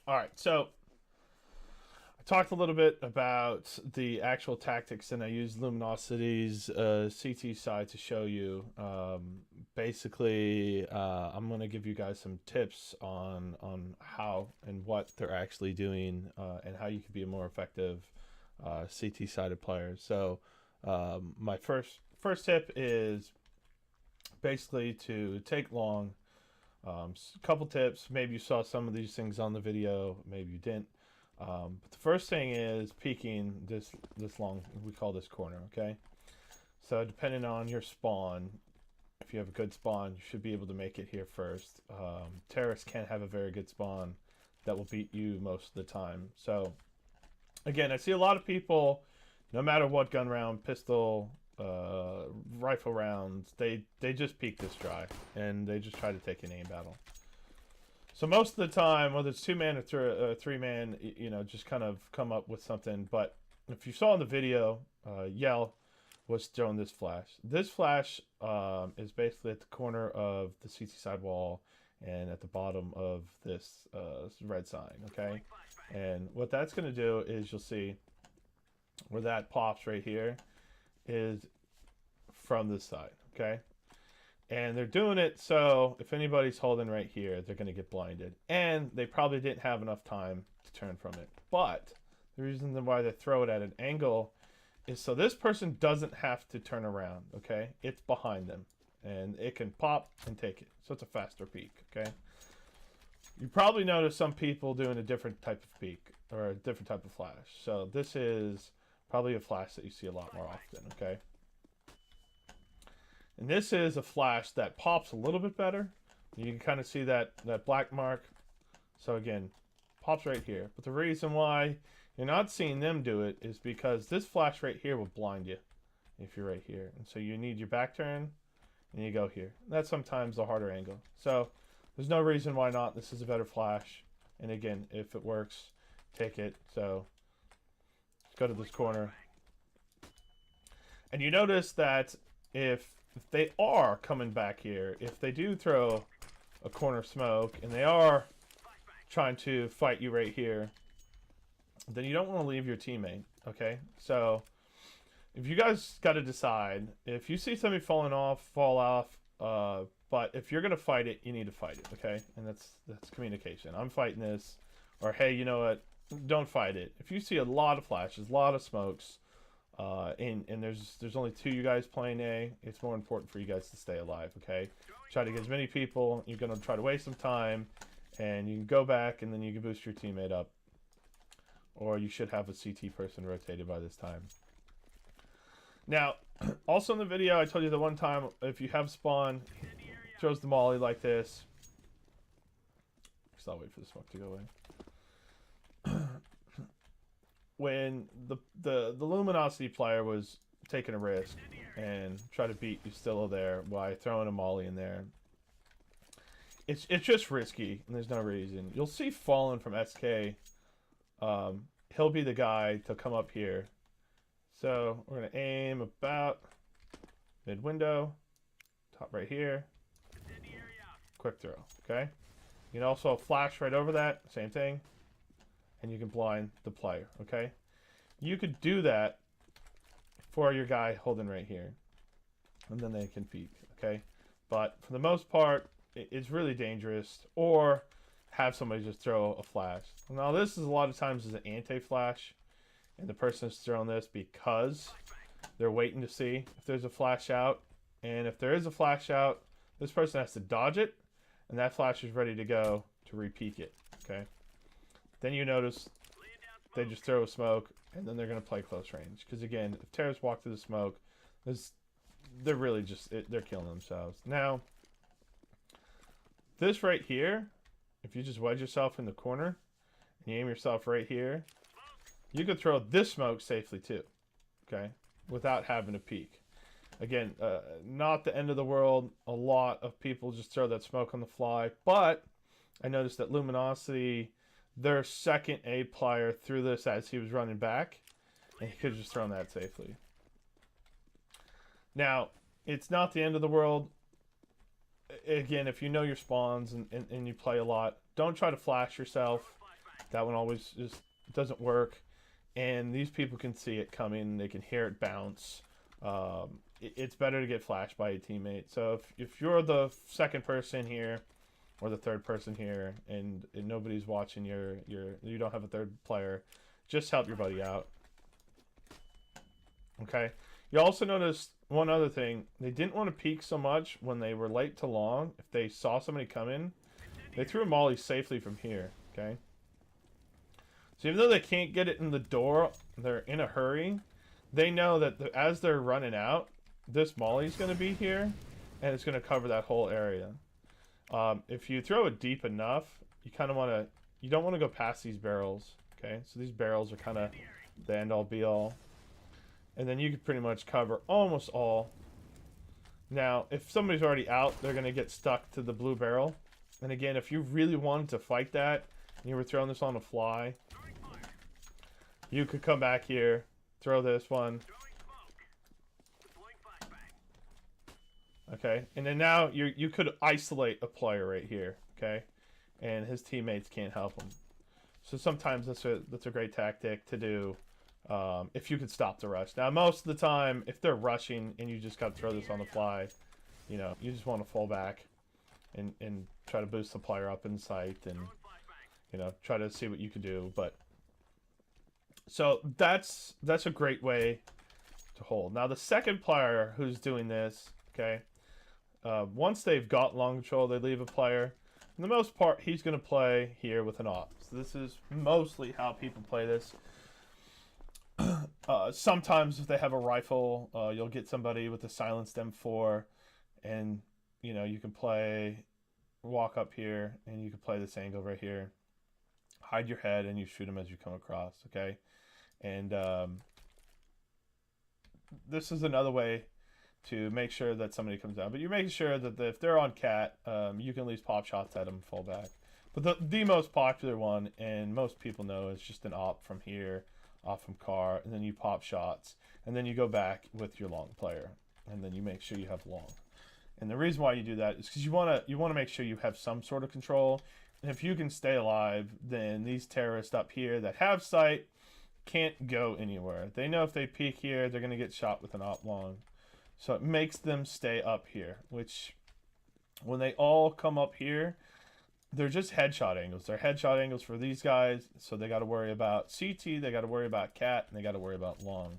All right, so I talked a little bit about the actual tactics, and I used Luminosity's CT side to show you. Basically, I'm going to give you guys some tips on how and what they're actually doing, and how you can be a more effective CT sided player. So, my first tip is basically to take long. Couple tips. Maybe you saw some of these things on the video. Maybe you didn't. But the first thing is peeking this long. We call this corner. Okay. So depending on your spawn, if you have a good spawn, you should be able to make it here first. Terrorists can't have a very good spawn that will beat you most of the time. So again, I see a lot of people, no matter what gun round, pistol, rifle rounds, they just peek this dry and they just try to take an aim battle. So most of the time, whether it's 2-man or 3-man, just kind of come up with something. But if you saw in the video, Yell was throwing this flash. This flash is basically at the corner of the CT side wall and at the bottom of this red sign, okay? And what that's going to do is you'll see where that pops right here is from this side, okay? And they're doing it so if anybody's holding right here, they're going to get blinded. And they probably didn't have enough time to turn from it. But the reason why they throw it at an angle is so this person doesn't have to turn around, okay? It's behind them. And it can pop and take it. So it's a faster peek, okay? You probably notice some people doing a different type of peek or a different type of flash. So this is probably a flash that you see a lot more often, okay? And this is a flash that pops a little bit better. You can kind of see that black mark. So again, pops right here. But the reason why you're not seeing them do it is because this flash right here will blind you if you're right here. And so you need your back turn and you go here. That's sometimes the harder angle. So there's no reason why not. This is a better flash. And again, if it works, take it. So let's go to this corner. And you notice that if they are coming back here, if they do throw a corner smoke and they are trying to fight you right here, then you don't want to leave your teammate, okay? So if you guys got to decide, if you see somebody fall off, but if you're going to fight it, you need to fight it, okay? And that's communication. I'm fighting this, or hey, you know what? Don't fight it. If you see a lot of flashes, a lot of smokes, and there's only 2 you guys playing A, it's more important for you guys to stay alive, okay? Try to get as many people. You're going to try to waste some time, and you can go back, and then you can boost your teammate up. Or you should have a CT person rotated by this time. Now, also in the video, I told you the one time, if you have spawn, throws the molly like this. I'll wait for the smoke to go away. When the luminosity player was taking a risk and try to beat you still there by throwing a molly in there, it's just risky and there's no reason. You'll see Fallen from SK. He'll be the guy to come up here. So we're gonna aim about mid window, top right here. Quick throw, okay? You can also flash right over that, same thing. And you can blind the player, okay? You could do that for your guy holding right here. And then they can peek, okay? But for the most part, it's really dangerous. Or have somebody just throw a flash. Now this is a lot of times is an anti-flash. And the person is throwing this because they're waiting to see if there's a flash out. And if there is a flash out, this person has to dodge it. And that flash is ready to go to re-peek it, okay? Then you notice they just throw a smoke, and then they're going to play close range. Because again, if terrorists walk through the smoke, they're really just they're killing themselves. Now, this right here, if you just wedge yourself in the corner and you aim yourself right here, you could throw this smoke safely too, okay, without having to peek. Again, not the end of the world. A lot of people just throw that smoke on the fly, but I noticed that Luminosity, their second A player, threw this as he was running back, and he could have just thrown that safely. Now, it's not the end of the world. Again, if you know your spawns and you play a lot, don't try to flash yourself. That one always just doesn't work. And these people can see it coming. They can hear it bounce. It's better to get flashed by a teammate. So if you're the second person here or the third person here and nobody's watching you don't have a third player, just help your buddy out. Okay. You also notice one other thing. They didn't want to peek so much when they were late to long. If they saw somebody come in, they threw a molly safely from here. Okay. So even though they can't get it in the door, they're in a hurry. They know that as they're running out, this molly's going to be here, and it's going to cover that whole area. If you throw it deep enough, you kind of want to, you don't want to go past these barrels. Okay, so these barrels are kind of the end-all be-all. And then you can pretty much cover almost all. Now, if somebody's already out, they're going to get stuck to the blue barrel. And again, if you really wanted to fight that, and you were throwing this on the fly, you could come back here, throw this one. Okay, and then now you could isolate a player right here, okay? And his teammates can't help him. So sometimes that's a great tactic to do if you could stop the rush. Now, most of the time, if they're rushing and you just got to throw this on the fly, you know, you just want to fall back and try to boost the player up in sight and, you know, try to see what you can do. But so that's a great way to hold. Now, the second player who's doing this, okay, once they've got long control, they leave a player. For the most part, he's going to play here with an op. So this is mostly how people play this. Sometimes if they have a rifle, you'll get somebody with a silenced M4, and you know you can walk up here, and you can play this angle right here. Hide your head, and you shoot them as you come across. Okay, and this is another way to make sure that somebody comes down. But you're making sure that if they're on cat, you can at least pop shots at them and fall back. But the most popular one, and most people know, is just an op from here, off from car, and then you pop shots, and then you go back with your long player, and then you make sure you have long. And the reason why you do that is because you want to make sure you have some sort of control. And if you can stay alive, then these terrorists up here that have sight can't go anywhere. They know if they peek here, they're going to get shot with an op long. So it makes them stay up here, which when they all come up here, they're just headshot angles. They're headshot angles for these guys, so they got to worry about CT, they got to worry about cat, and they got to worry about long.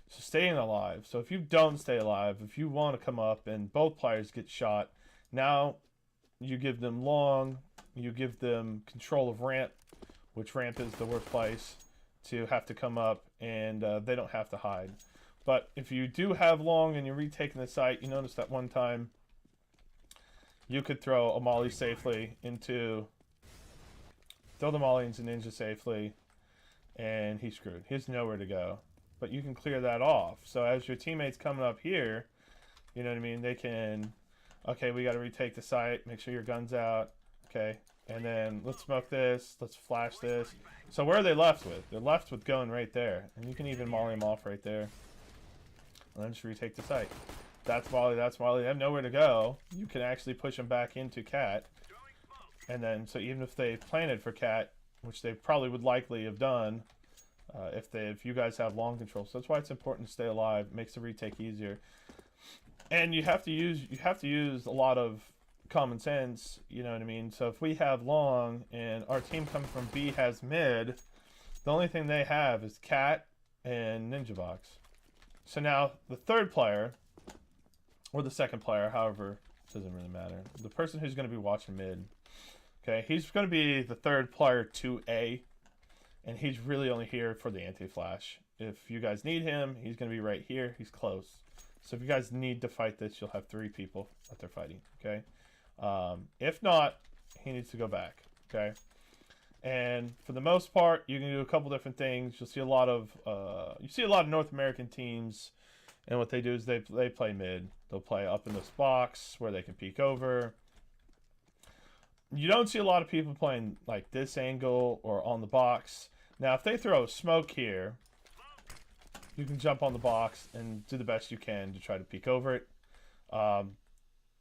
So staying alive. So if you don't stay alive, if you want to come up and both players get shot, now you give them long, you give them control of ramp, which ramp is the worst place to have to come up, and they don't have to hide. But if you do have long and you're retaking the site, you notice that one time you could throw a molly safely into, throw the molly into ninja safely, and he's screwed. He has nowhere to go. But you can clear that off. So as your teammates coming up here, you know what I mean, they can, okay, we got to retake the site, make sure your gun's out, okay, and then let's smoke this, let's flash this. So where are they left with? They're left with going right there, and you can even molly them off right there. And then just retake the site. That's molly, that's molly. They have nowhere to go. You can actually push them back into cat. And then, so even if they planted for cat, which they probably would likely have done, if you guys have long control. So that's why it's important to stay alive. It makes the retake easier. And you have to use a lot of common sense, you know what I mean? So if we have long and our team coming from B has mid, the only thing they have is cat and ninja box. So now the third player, or the second player, however, it doesn't really matter. The person who's going to be watching mid, okay, he's going to be the third player 2A, and he's really only here for the anti-flash. If you guys need him, he's going to be right here. He's close. So if you guys need to fight this, you'll have 3 people that they're fighting, okay? If not, he needs to go back, okay? And for the most part, you can do a couple different things. You'll see a lot of North American teams, and what they do is they play mid. They'll play up in this box where they can peek over. You don't see a lot of people playing like this angle or on the box. Now, if they throw smoke here, you can jump on the box and do the best you can to try to peek over it.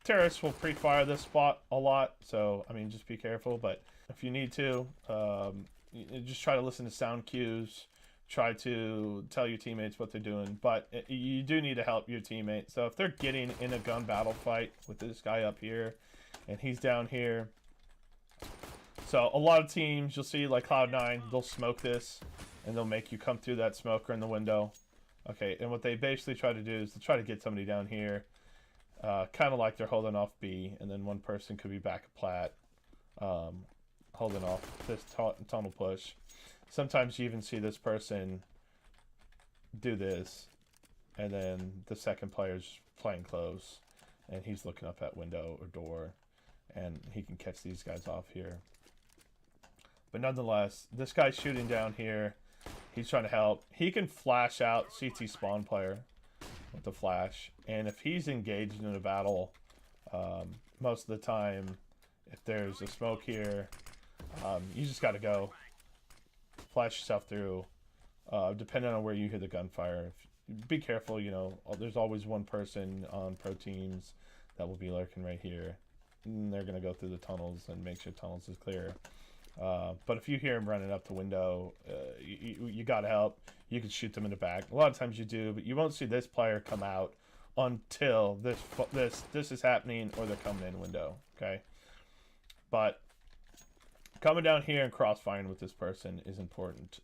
Terrorists will pre-fire this spot a lot, so I mean, just be careful. But if you need to, just try to listen to sound cues. Try to tell your teammates what they're doing, but you do need to help your teammates. So if they're getting in a gun battle fight with this guy up here, and he's down here, so a lot of teams you'll see like Cloud9, they'll smoke this, and they'll make you come through that smoker in the window. Okay, and what they basically try to do is to try to get somebody down here, kind of like they're holding off B, and then one person could be back at plat, holding off this tunnel push. Sometimes you even see this person do this, and then the second player's playing close, and he's looking up that window or door, and he can catch these guys off here. But nonetheless, this guy's shooting down here. He's trying to help. He can flash out CT spawn player with the flash, and if he's engaged in a battle, most of the time, if there's a smoke here, you just got to go. Flash yourself through, depending on where you hear the gunfire. Be careful, you know, there's always one person on pro teams that will be lurking right here. And they're going to go through the tunnels and make sure tunnels is clear. But if you hear him running up the window, you got to help. You can shoot them in the back. A lot of times you do, but you won't see this player come out until this is happening or they're coming in window, okay? But coming down here and crossfiring with this person is important.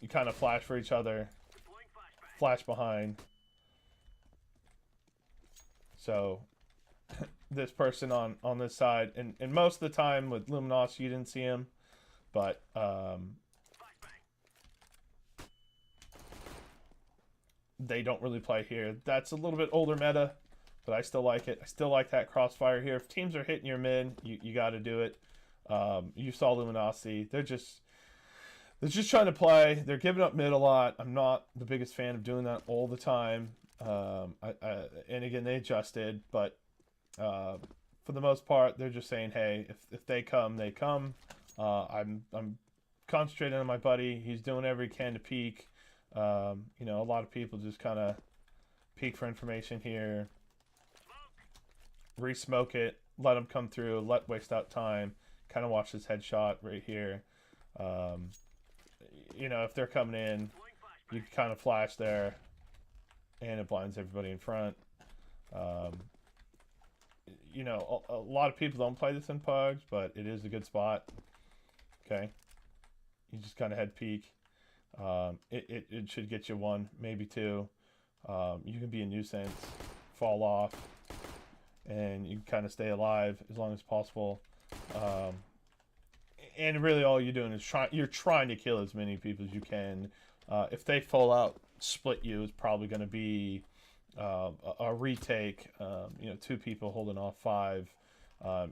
You kind of flash for each other, flash behind. So this person on this side, and most of the time with luminosity you didn't see him, but they don't really play here. That's a little bit older meta, but I still like it. I still like that crossfire here. If teams are hitting your mid, you got to do it. You saw luminosity. They're just trying to play. They're giving up mid a lot. I'm not the biggest fan of doing that all the time. And again, they adjusted, but for the most part, they're just saying, hey, if they come, they come. I'm concentrating on my buddy. He's doing every he can to peek. You know, a lot of people just kind of peek for information here. Re-smoke it, let them come through, waste out time, kind of watch this headshot right here. You know, if they're coming in, you kind of flash there, and it blinds everybody in front. You know, a lot of people don't play this in pugs, but it is a good spot. Okay, you just kind of head peek. It should get you one, maybe two. You can be a nuisance, fall off, and you can kind of stay alive as long as possible. And really all you're doing is you're trying to kill as many people as you can. If they fall out, split you is probably going to be a retake. You know, 2 people holding off 5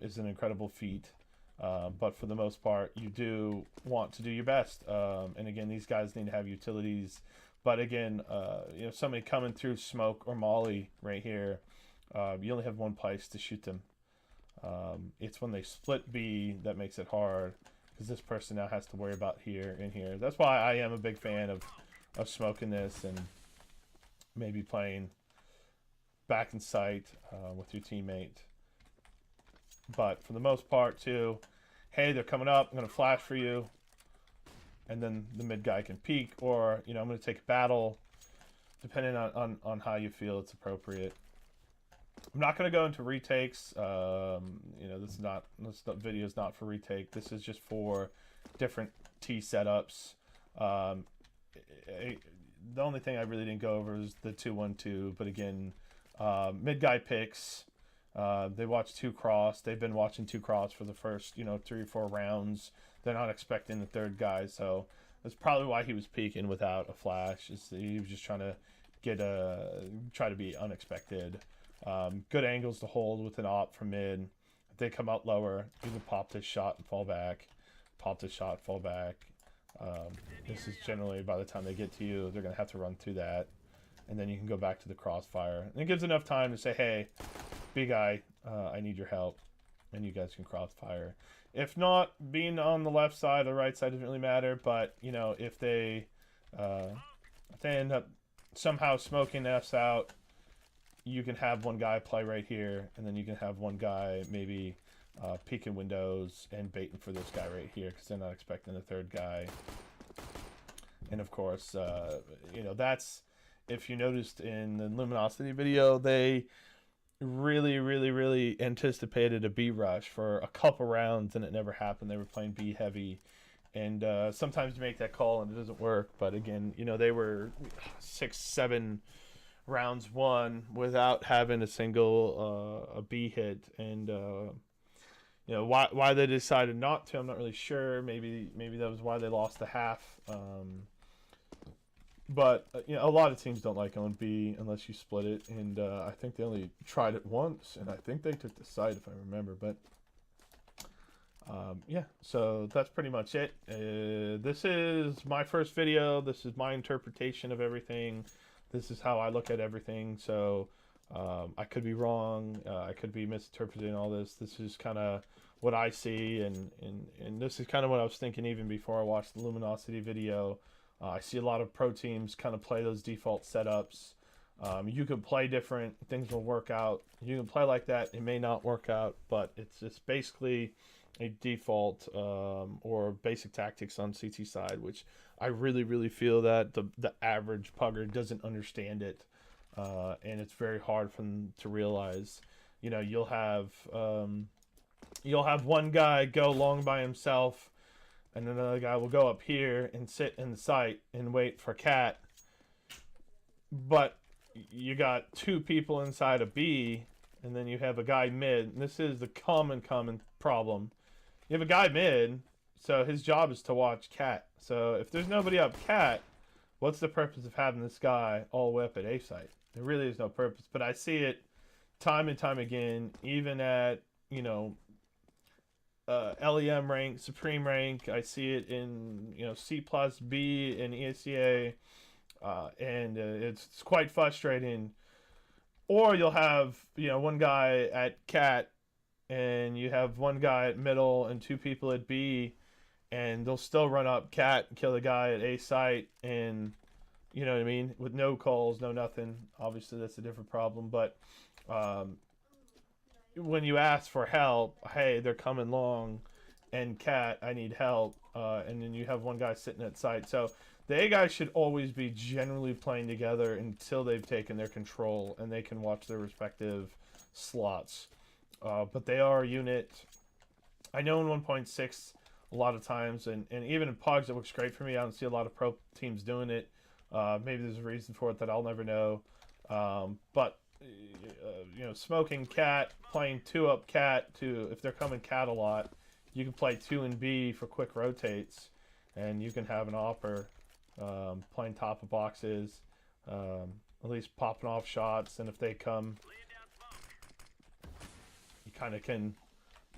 is an incredible feat. But for the most part, you do want to do your best. And again, these guys need to have utilities. But again, you know, somebody coming through smoke or molly right here, you only have one place to shoot them. It's when they split B that makes it hard, because this person now has to worry about here and here. That's why I am a big fan of smoking this and maybe playing back in sight with your teammate. But for the most part too, hey, they're coming up, I'm going to flash for you, and then the mid guy can peek, or, you know, I'm going to take a battle, depending on how you feel it's appropriate. I'm not going to go into retakes. You know, this video is not for retake. This is just for different T setups. The only thing I really didn't go over is the 2-1-2, but again, mid guy picks. They watch 2 cross. They've been watching 2 cross for the first, you know, 3 or 4 rounds. They're not expecting the third guy, so that's probably why he was peeking without a flash. He was just trying to try to be unexpected. Good angles to hold with an op from mid. If they come out lower, you can pop this shot and fall back. Pop this shot, fall back. This is generally, by the time they get to you, they're going to have to run through that. And then you can go back to the crossfire. And it gives enough time to say, hey, big guy, I need your help. And you guys can crossfire. If not, being on the left side or right side doesn't really matter. But, you know, if they end up somehow smoking us out, you can have one guy play right here, and then you can have one guy maybe peeking windows and baiting for this guy right here because they're not expecting the third guy. And of course, you know, that's, if you noticed in the luminosity video, they really anticipated a B rush for a couple rounds and it never happened. They were playing B heavy, and sometimes you make that call and it doesn't work. But again, you know, they were 6-7 rounds won without having a single a B hit, and you know, why they decided not to, I'm not really sure. Maybe that was why they lost the half. But you know, a lot of teams don't like going B unless you split it, and I think they only tried it once, and I think they took the side if I remember. But yeah, so that's pretty much it. This is my first video. This is my interpretation of everything. This is how I look at everything. So I could be wrong. I could be misinterpreting all this. This is kind of what I see, and this is kind of what I was thinking even before I watched the luminosity video. I see a lot of pro teams kind of play those default setups. You can play different, things will work out. You can play like that, it may not work out, but it's just basically a default or basic tactics on CT side, which I really feel that the average pugger doesn't understand it, and it's very hard for them to realize. You know, you'll have one guy go long by himself, and another guy will go up here and sit in the site and wait for cat. But you got two people inside a B, and then you have a guy mid. And this is the common problem. You have a guy mid, so his job is to watch cat. So if there's nobody up cat, what's the purpose of having this guy all the way up at A site? There really is no purpose. But I see it time and time again, even at, you know, LEM rank, Supreme rank. I see it in, you know, C plus B in ESCA, and it's quite frustrating. Or you'll have, you know, one guy at cat, and you have one guy at middle and two people at B, and they'll still run up cat and kill the guy at A site, and you know what I mean, with no calls, no nothing. Obviously that's a different problem, but when you ask for help, hey, they're coming long, and cat, I need help, and then you have one guy sitting at site. So the A guys should always be generally playing together until they've taken their control and they can watch their respective slots. But they are a unit. I know in 1.6 a lot of times, and even in Pogs it works great for me. I don't see a lot of pro teams doing it. Maybe there's a reason for it that I'll never know. But you know, smoking cat, playing 2-up cat to, if they're coming cat a lot, you can play 2 and B for quick rotates, and you can have an opper playing top of boxes, at least popping off shots, and if they come, you kind of can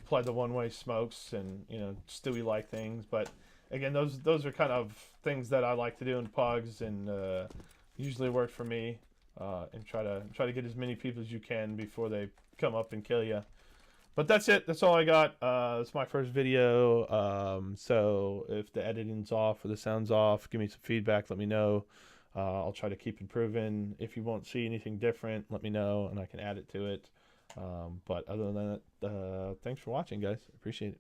play the one-way smokes and, you know, Stewie like things. But again, those are kind of things that I like to do in Pogs, and usually work for me. And try to get as many people as you can before they come up and kill you. But that's it. That's all I got. It's my first video. So if the editing's off or the sound's off, give me some feedback. Let me know. I'll try to keep improving. If you won't see anything different, let me know and I can add it to it. But other than that, thanks for watching, guys. Appreciate it.